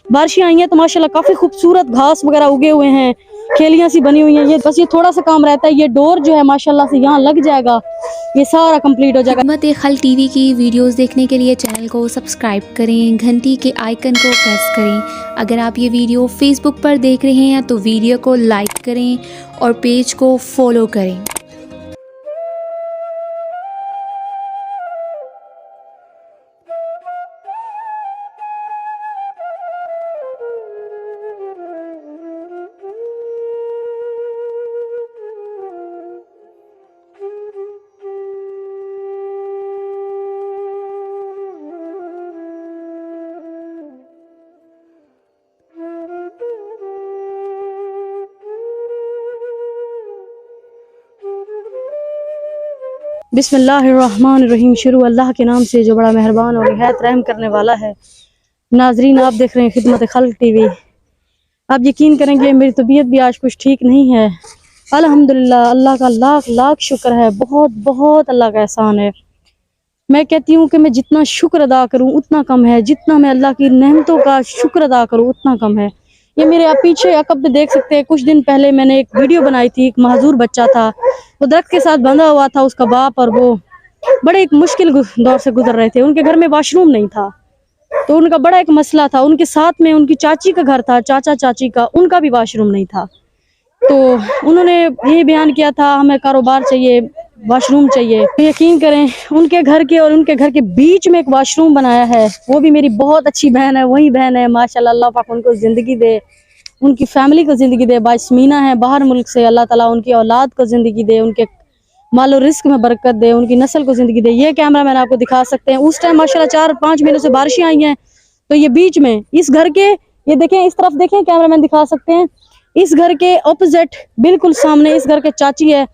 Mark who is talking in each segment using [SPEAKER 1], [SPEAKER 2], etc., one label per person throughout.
[SPEAKER 1] बारिशें आई हैं तो माशाल्लाह काफी खूबसूरत घास वगैरह उगे हुए हैं, खेलियां सी बनी हुई हैं। ये बस ये थोड़ा सा काम रहता है, ये डोर जो है माशाल्लाह से यहाँ लग जाएगा, ये सारा कंप्लीट हो जाएगा।
[SPEAKER 2] खिदमत-ए-खल टीवी की वीडियोस देखने के लिए चैनल को सब्सक्राइब करें, घंटी के आइकन को प्रेस करें। अगर आप ये वीडियो फेसबुक पर देख रहे हैं तो वीडियो को लाइक करें और पेज को फॉलो करें।
[SPEAKER 1] बिस्मिल्लाहिर्रहमानिर्रहीम। शुरू अल्लाह के नाम से जो बड़ा मेहरबान और निहायत रहम करने वाला है। नाजरीन, आप देख रहे हैं खिदमत खल्क टीवी। आप यकीन करेंगे मेरी तबीयत भी आज कुछ ठीक नहीं है। अल्हम्दुलिल्लाह, अल्लाह का लाख लाख शुक्र है, बहुत बहुत अल्लाह का एहसान है। मैं कहती हूँ कि मैं जितना शुक्र अदा करूँ उतना कम है, जितना मैं अल्लाह की नेमतों का शुक्र अदा करूँ उतना कम है। ये मेरे आप पीछे अकब पे देख सकते हैं, कुछ दिन पहले मैंने एक वीडियो बनाई थी। एक माजूर बच्चा था, वो दरख्त के साथ बंधा हुआ था, उसका बाप और वो बड़े एक मुश्किल दौर से गुजर रहे थे। उनके घर में वॉशरूम नहीं था, तो उनका बड़ा एक मसला था। उनके साथ में उनकी चाची का घर था, चाचा चाची का, उनका भी वॉशरूम नहीं था। तो उन्होंने ये बयान किया था, हमें कारोबार चाहिए, वॉशरूम चाहिए। तो यकीन करें उनके घर के और उनके घर के बीच में एक वॉशरूम बनाया है। वो भी मेरी बहुत अच्छी बहन है, वही बहन है माशाल्लाह, अल्लाह पाक उनको ज़िंदगी दे, उनकी फैमिली को ज़िंदगी दे। बाइस्मीना है बाहर मुल्क से, अल्लाह ताला उनकी औलाद को ज़िंदगी दे, उनके मालो रिस्क में बरकत दे, उनकी नस्ल को ज़िंदगी दे। ये कैमरा मैन आपको दिखा सकते हैं। उस टाइम माशाल्लाह 4-5 महीनों से बारिशें आई हैं, तो ये बीच में इस घर के, ये देखें इस तरफ देखें, कैमरा मैन दिखा सकते हैं, इस घर के ऑपोजिट बिल्कुल सामने इस घर के चाची है,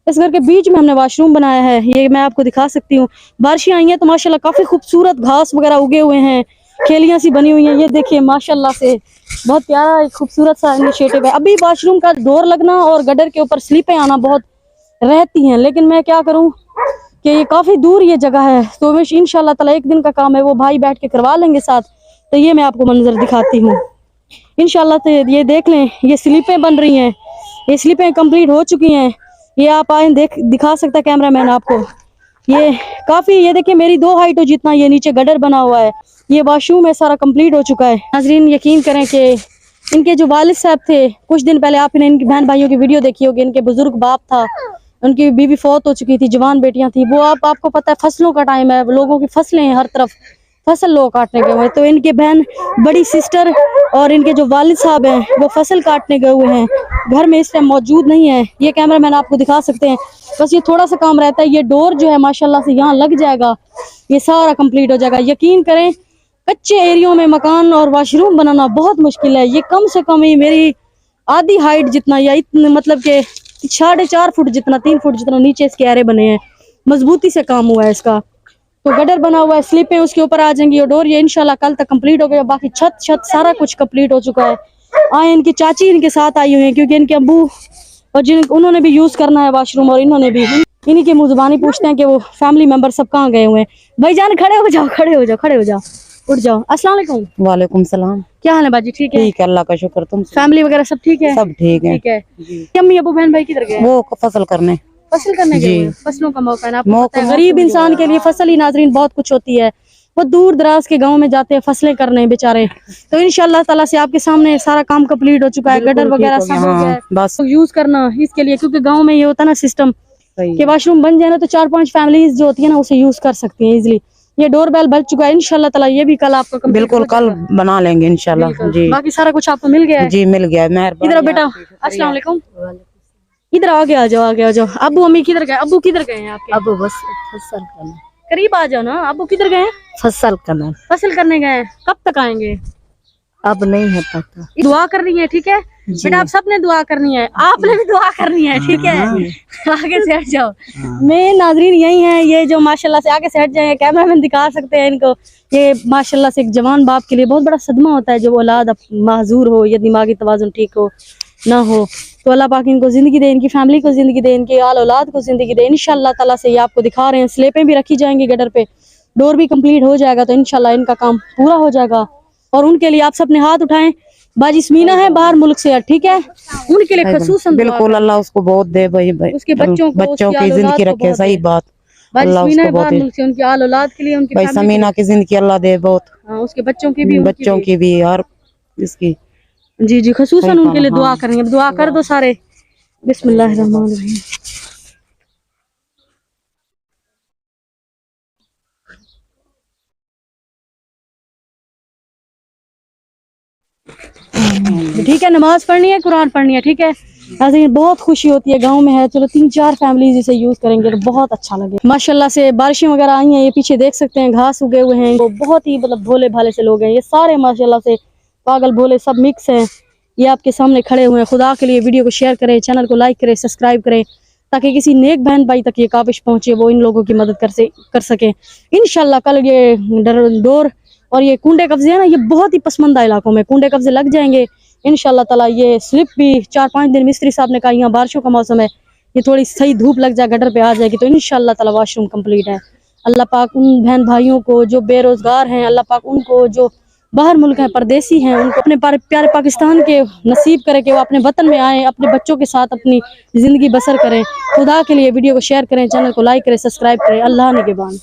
[SPEAKER 1] इस घर के बीच में हमने वॉशरूम बनाया है। ये मैं आपको दिखा सकती हूँ। बारिशें आई हैं तो माशाल्लाह काफी खूबसूरत घास वगैरह उगे हुए हैं, खेलियां सी बनी हुई हैं। ये देखिए माशाल्लाह से बहुत प्यारा एक खूबसूरत सा इनिशिएटिव है। अभी वॉशरूम का डोर लगना और गटर के ऊपर स्लिपें आना बहुत रहती हैं, लेकिन मैं क्या करूँ कि ये काफी दूर ये जगह है, तो मैं इंशाल्लाह ताला एक दिन का काम है, वो भाई बैठ के करवा लेंगे साथ। तो ये मैं आपको मंजर दिखाती हूँ इंशाल्लाह। तो ये देख लें, ये स्लिपें बन रही हैं, ये स्लिपें कंप्लीट हो चुकी हैं। ये आप आए दिखा सकता है कैमरा मैन आपको। ये काफी, ये देखिए मेरी 2 हाइटों जितना ये नीचे गडर बना हुआ है। ये वॉशरूम है सारा कंप्लीट हो चुका है। नाजरीन, यकीन करें कि इनके जो वालिद साहब थे, कुछ दिन पहले आपने इनकी बहन भाइयों की वीडियो देखी होगी, इनके बुजुर्ग बाप था, उनकी बीवी फौत हो चुकी थी, जवान बेटियां थी। वो आपको पता है फसलों का टाइम है, लोगों की फसलें हैं, हर तरफ फसल लोग काटने गए हुए हैं। तो इनके बहन, बड़ी सिस्टर और इनके जो वालिद साहब हैं वो फसल काटने गए हुए हैं, घर में इस टाइम मौजूद नहीं है। ये कैमरा मैन आपको दिखा सकते हैं। बस ये थोड़ा सा काम रहता है, ये डोर जो है माशाल्लाह से यहाँ लग जाएगा, ये सारा कंप्लीट हो जाएगा। यकीन करें कच्चे एरियो में मकान और वॉशरूम बनाना बहुत मुश्किल है। ये कम से कम ही मेरी आधी हाइट जितना, या इतने मतलब के 4.5 फुट जितना, 3 फुट जितना नीचे इसके आरे बने हैं। मजबूती से काम हुआ है इसका। तो गटर बना हुआ है, स्लिपें उसके ऊपर आ जाएंगी और डोर ये इंशाल्लाह कल तक कंप्लीट हो गया। बाकी छत सारा कुछ कंप्लीट हो चुका है। आए इनकी चाची इनके साथ आई हुई है, क्योंकि इनके अब्बू और उन्होंने भी यूज करना है वॉशरूम, और इन्होंने भी। इन्हीं की मुंह जुबानी पूछते हैं कि वो फैमिली मेंबर सब कहाँ गए हुए हैं। भाईजान खड़े हो जाओ, खड़े हो जाओ, खड़े हो जाओ, उठ जाओ। अस्सलाम वालेकुम।
[SPEAKER 3] वालेकुम सलाम।
[SPEAKER 1] क्या हाल है बाजी? ठीक है?
[SPEAKER 3] ठीक है, अल्लाह का शुक्र। तुम
[SPEAKER 1] फैमिली वगैरह सब ठीक है?
[SPEAKER 3] सब ठीक है।
[SPEAKER 1] ठीक है। अम्मी अबू बहन भाई किधर गए?
[SPEAKER 3] वो फसल करने
[SPEAKER 1] गए हैं। फसलों का मौका है ना, आपको पता है गरीब इंसान के लिए फसल ही नाजरीन बहुत कुछ होती है। वो दूर दराज के गांव में जाते हैं फसलें करने बेचारे। तो इंशाल्लाह ताला से आपके सामने सारा काम कंप्लीट हो चुका है, गटर वगैरह सब हो गया है। बस यूज करना इसके लिए, क्योंकि गाँव में ये होता है ना सिस्टम कि वॉशरूम बन जाए ना तो 4-5 फैमिलीज जो होती है ना उसे यूज कर सकती है इजिली। ये डोर बेल बन चुका है इंशाल्लाह ताला, ये भी कल आपको
[SPEAKER 3] बिल्कुल कल बना लेंगे इंशाल्लाह जी।
[SPEAKER 1] बाकी सारा कुछ आपको मिल गया है?
[SPEAKER 3] जी मिल गया। मेहरबानी।
[SPEAKER 1] इधर बेटा, अस्सलाम वालेकुम। इधर आगे आ जाओ, आगे आ जाओ। अबू अम्मी किधर गए? अबू किधर गए हैं आपके?
[SPEAKER 3] अब बस फसल करना।
[SPEAKER 1] करीब आ जाओ ना। अबू किधर गए हैं?
[SPEAKER 3] फसल करना।
[SPEAKER 1] फसल करने गए। कब तक आएंगे?
[SPEAKER 3] अब नहीं है पता।
[SPEAKER 1] दुआ करनी है, ठीक है बेटा, आप सबने दुआ करनी है, आपने भी दुआ करनी है, ठीक है? आगे से हट जाओ। मेन नाजरीन यही है, ये जो माशाल्लाह से आगे से हट जाए, कैमरा मैन दिखा सकते हैं इनको। ये माशाल्लाह से एक जवान बाप के लिए बहुत बड़ा सदमा होता है जब औलाद माजूर हो या दिमागी तवाज़ुन ठीक हो ना हो। तो अल्लाह पाक इनको जिंदगी दे, इनकी फैमिली को जिंदगी दे, इनकी आल औलाद को जिंदगी दे इंशाल्लाह ताला से। ये आपको दिखा रहे हैं, स्लेपें भी रखी जाएंगी गटर पे, डोर भी कंप्लीट हो जाएगा, तो इंशाल्लाह इनका काम पूरा हो जाएगा। और उनके लिए आप सबने हाथ उठाएं। बाजी स्मीना है बाहर मुल्क से, ठीक है, उनके लिए खसूसन दुआ
[SPEAKER 3] बिल्कुल
[SPEAKER 1] करें।
[SPEAKER 3] अल्लाह उसको बहुत दे भाई भाई,
[SPEAKER 1] उसके बच्चों को,
[SPEAKER 3] बच्चों
[SPEAKER 1] उसकी
[SPEAKER 3] की
[SPEAKER 1] आल औलाद
[SPEAKER 3] जिंदगी
[SPEAKER 1] को
[SPEAKER 3] रखे,
[SPEAKER 1] बहुत
[SPEAKER 3] सही
[SPEAKER 1] दे।
[SPEAKER 3] बात।
[SPEAKER 1] बाजी
[SPEAKER 3] अल्लाह
[SPEAKER 1] स्मीना
[SPEAKER 3] उसको
[SPEAKER 1] है
[SPEAKER 3] बहुत
[SPEAKER 1] बाहर
[SPEAKER 3] दे
[SPEAKER 1] मुल्क से, उनकी आल औलाद के लिए, उनकी
[SPEAKER 3] भाई,
[SPEAKER 1] फैमिली के
[SPEAKER 3] समीना
[SPEAKER 1] लिए।
[SPEAKER 3] की जिंदगी अल्लाह दे बहुत,
[SPEAKER 1] हाँ, उसके बच्चों की भी, उनकी
[SPEAKER 3] बच्चों
[SPEAKER 1] भी।
[SPEAKER 3] की भी यार इसकी।
[SPEAKER 1] जी जी, खसूसन
[SPEAKER 3] सही
[SPEAKER 1] उनके लिए
[SPEAKER 3] कहा,
[SPEAKER 1] दुआ
[SPEAKER 3] हाँ।
[SPEAKER 1] करेंगे। दुआ कर दो सारे। बिस्मिल्लाहिर्रहमानिर्रहीम। ठीक है, नमाज पढ़नी है, कुरान पढ़नी है, ठीक है। नाज़रीन, बहुत खुशी होती है, गांव में है, चलो 3-4 फैमिलीज इसे यूज करेंगे तो बहुत अच्छा लगे। माशाल्लाह से बारिशें वगैरह आई हैं, ये पीछे देख सकते हैं घास उगे हुए हैं। वो बहुत ही मतलब भोले भाले से लोग हैं, ये सारे माशाल्लाह से पागल भोले सब मिक्स हैं। ये आपके सामने खड़े हुए हैं। खुदा के लिए वीडियो को शेयर करें, चैनल को लाइक करें, सब्सक्राइब करें, ताकि किसी नेक बहन भाई तक ये काबिश पहुंचे, वो इन लोगों की मदद कर सके। इंशाल्लाह कल ये डोर और ये कुंडे कब्जे है ना, ये बहुत ही पसमंदा इलाकों में कुंडे कब्जे लग जाएंगे इंशाल्लाह ताला। ये स्लिप भी 4-5 दिन, मिस्त्री साहब ने कहा यहाँ बारिशों का मौसम है, ये थोड़ी सही धूप लग जाए, गटर पे आ जाएगी तो इंशाल्लाह ताला वॉशरूम कंप्लीट है। अल्लाह पाक उन बहन भाइयों को जो बेरोजगार हैं, अल्लाह पाक उनको जो बाहर मुल्क हैं, परदेसी हैं, उनको अपने प्यारे पाकिस्तान के नसीब करे कि वो अपने वतन में आए, अपने बच्चों के साथ अपनी जिंदगी बसर करें। खुदा के लिए वीडियो को शेयर करें, चैनल को लाइक करें, सब्सक्राइब करें। अल्लाह निगहबान।